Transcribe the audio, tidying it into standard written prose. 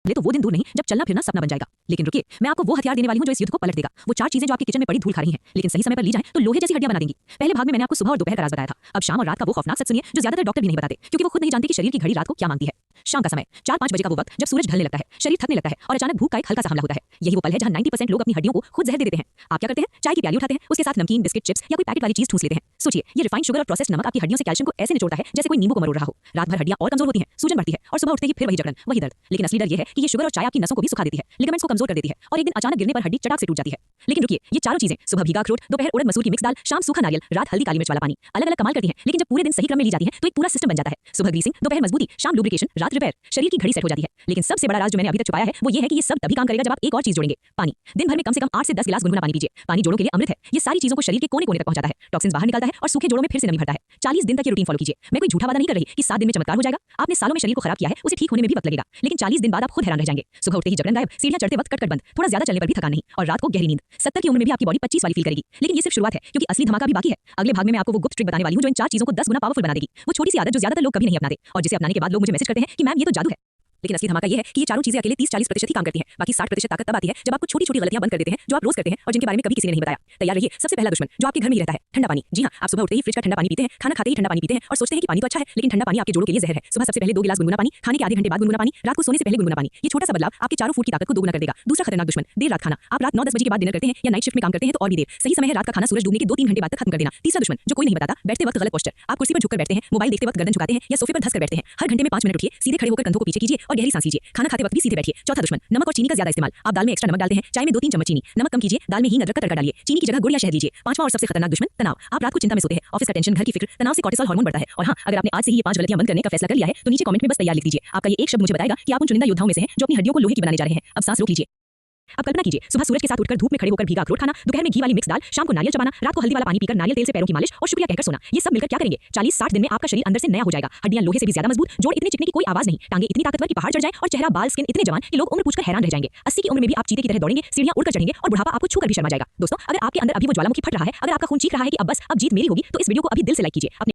ले तो वो दिन दूर नहीं जब चलना फिरना सपना बन जाएगा। लेकिन रुकिए, मैं आपको वो हथियार देने वाली हूं जो इस युद्ध को पलट देगा। वो 4 चीजें जो आपके किचन में पड़ी धूल खा रही हैं, लेकिन सही समय पर ली जाए तो लोहे जैसी हड्डियां बना देंगी। पहले भाग में मैंने आपको सुबह और दोपहर का राज बताया था। अब शाम और रात का वो खौफनाक सच सुनिए जो ज्यादातर डॉक्टर भी नहीं बताते, क्योंकि वो खुद नहीं जानते कि शरीर की घड़ी रात को क्या मांगती है। शाम का समय 4-5 बजे का वो वक्त जब सूरज ढलने लगता है, शरीर थकने लगता है और अचानक भूख का एक हल्का सा हमला होता है। यही वो पल है जहां 90% लोग अपनी हड्डियों को खुद जहर दे देते हैं। आप क्या करते हैं? चाय की प्याली उठाते हैं, उसके साथ नमकीन, बिस्किट, चिप्स या कोई पैकेट वाली चीज ठूस लेते हैं। सोचिए, ये रिफाइंड शुगर और प्रोसेस्ड नमक आपकी हड्डियों से कैल्शियम को ऐसे निचोड़ता है जैसे कोई नींबू को मरोड़ रहा हो। रात भर हड्डियां और कमजोर होती हैं, सूजन बढ़ती है और सुबह उठते ही फिर वही जकड़न, वही दर्द। लेकिन असली डर ये है कि ये शुगर और चाय आपकी नसों को भी सुखा देती है, लिगामेंट्स को कमजोर कर देती है और एक दिन अचानक गिरने पर हड्डी चटाक से टूट जाती है। लेकिन रुकिए, ये चारों चीजें, सुबह भीगा अखरोट, दोपहर उड़द मसूर की मिक्स दाल, शाम सूखा नारियल, रात हल्दी काली मिर्च वाला पानी, अलग-अलग कमाल करती हैं। लेकिन जब पूरे दिन सही क्रम में ली जाती हैं तो एक पूरा सिस्टम बन जाता है। सुबह ग्रीसिंग, दोपहर मजबूती, शाम लुब्रिकेशन, रात रिपेयर, शरीर की घड़ी सेट हो जाती है। लेकिन सबसे बड़ा राज जो मैंने अभी तक छुपाया है वो ये है कि ये सब तभी काम करेगा जब आप एक और चीज जोड़ेंगे, पानी। दिन भर में कम से कम 8 से 10 गिलास गुनगुना पानी पीजिए। पानी जोड़ों के लिए अमृत है। ये सारी चीजों को शरीर के कोने-कोने तक पहुंचाता है, टॉक्सिन्स बाहर निकालता है और सूखे जोड़ों में फिर से नमी भरता है। 40 दिन तक ये रूटीन फॉलो कीजिए। मैं कोई झूठा वादा नहीं कर रही कि 7 दिन में चमत्कार हो जाएगा। आपने सालों में शरीर को खराब किया है, उसे ठीक होने में भी वक्त लगेगा। लेकिन 40 दिन बाद आप खुद हैरान रह जाएंगे। सुबह उठते ही जकड़न गायब, सीढ़ियां चढ़ते वक्त कट बंद, थोड़ा ज्यादा चलने पर भी थकान नहीं और रात को गहरी नींद। 70 की उम्र में भी आपकी बॉडी 25 वाली फील करेगी। लेकिन ये सिर्फ शुरुआत है, क्योंकि असली धमाका भी बाकी है। अगले भाग में मैं आपको वो गुप्त ट्रिक बताने वाली हूं जो इन 4 चीजों को 10 गुना पावरफुल बना देगी। वो छोटी सी आदत जो ज्यादातर लोग कभी नहीं अपनाते और जिसे अपनाने के बाद लोग मुझे मैसेज करते हैं कि मैम ये तो जादू है। लेकिन असली धमाका ये है कि ये चारों चीजें अकेले 30-40% ही काम करती हैं। बाकी 60% ताकत तब आती है जब आप कुछ छोटी-छोटी गलतियां बंद कर देते हैं जो आप रोज करते हैं और जिनके बारे में कभी किसी ने नहीं बताया। तैयार रहिए, सबसे पहला दुश्मन जो आपके घर में ही रहता है, ठंडा पानी। जी हां, आप सुबह उठते ही फ्रिज का ठंडा पानी पीते हैं, खाना खाते ही ठंडा पानी पीते हैं और सोचते हैं कि पानी तो अच्छा है, लेकिन ठंडा पानी आपके जोड़ों के लिए जहर है। सुबह सबसे पहले 2 गिलास गुनगुना पानी, खाने के आधे घंटे बाद गुनगुना पानी, रात को सोने से पहले गुनगुना पानी। ये छोटा सा बदलाव आपके चारों फूड की ताकत को दोगुना कर देगा। दूसरा खतरनाक दुश्मन, देर रात खाना। आप रात 9-10 बजे के बाद डिनर करते हैं या नाइट शिफ्ट में काम करते हैं तो और भी देर। सही समय है रात का खाना सूरज डूबने के 2-3 घंटे बाद तक खत्म कर देना। तीसरा दुश्मन जो कोई नहीं बताता, बैठते वक्त गलत पोस्चर। आप कुर्सी पर झुककर बैठते हैं, मोबाइल देखते वक्त गर्दन झुकाते हैं या सोफे पर धंसकर बैठते हैं। हर घंटे में 5 मिनट उठिए, सीधे खड़े होकर कंधों को पीछे कीजिए और गहरी सांस लीजिए। खाना खाते वक्त भी सीधे बैठिए। चौथा दुश्मन, नमक और चीनी का ज्यादा इस्तेमाल। आप दाल में एक्स्ट्रा नमक डालते हैं, चाय में 2-3 चम्मच चीनी। नमक कम कीजिए, दाल में हींग अदरक का तड़का डालिए, चीनी की जगह गुड़ या शहद लीजिए। पांचवा और सबसे खतरनाक दुश्मन, तनाव। आप रात को चिंता में सोते हैं, ऑफिस का टेंशन, घर की फिक्र, तनाव से कोर्टिसोल हार्मोन बढ़ता है। और हां, अगर आपने आज से ही ये 5 गलतियां बंद करने का फैसला कर लिया है तो नीचे कमेंट में बस तैयार लिख दीजिए। आपका ये एक शब्द मुझे बताएगा कि आप उन चुनिंदा योद्धाओं में से हैं जो अपनी हड्डियों को लोहे की बनाने जा रहे हैं। अब सांस रोक लीजिए। अब कल्पना कीजिए, सुबह सूरज के साथ उठकर धूप में खड़े होकर भीगा अखरोट खाना, दोपहर में घी वाली मिक्स दाल, शाम को नारियल चबाना, रात को हल्दी वाला पानी पीकर नारियल तेल से पैरों की मालिश और शुक्रिया कहकर सोना। ये सब मिलकर क्या करेंगे? 40-60 दिन में आपका शरीर अंदर से नया हो जाएगा। हड्डियां लोहे से भी ज्यादा मजबूत, जोड़ इतने चिकने की कोई आवाज नहीं, टांगे इतनी ताकतवर कि पहाड़ चढ़ जाए और चेहरा, बाल, स्किन इतने जवान कि लोग उम्र पूछकर हैरान रह जाएंगे। 80 की उम्र में भी आप चीते की तरह दौड़ेंगे, सीढ़ियां उड़कर चढ़ेंगे और बुढ़ापा आपको छूकर भी शर्मा जाएगा। दोस्तों, अगर आपके अंदर अभी वो ज्वालामुखी फट रहा है, अगर आपका खून चीख रहा है कि अब बस, अब जीत मेरी होगी, तो इस वीडियो को अभी दिल से लाइक कीजिए। अपने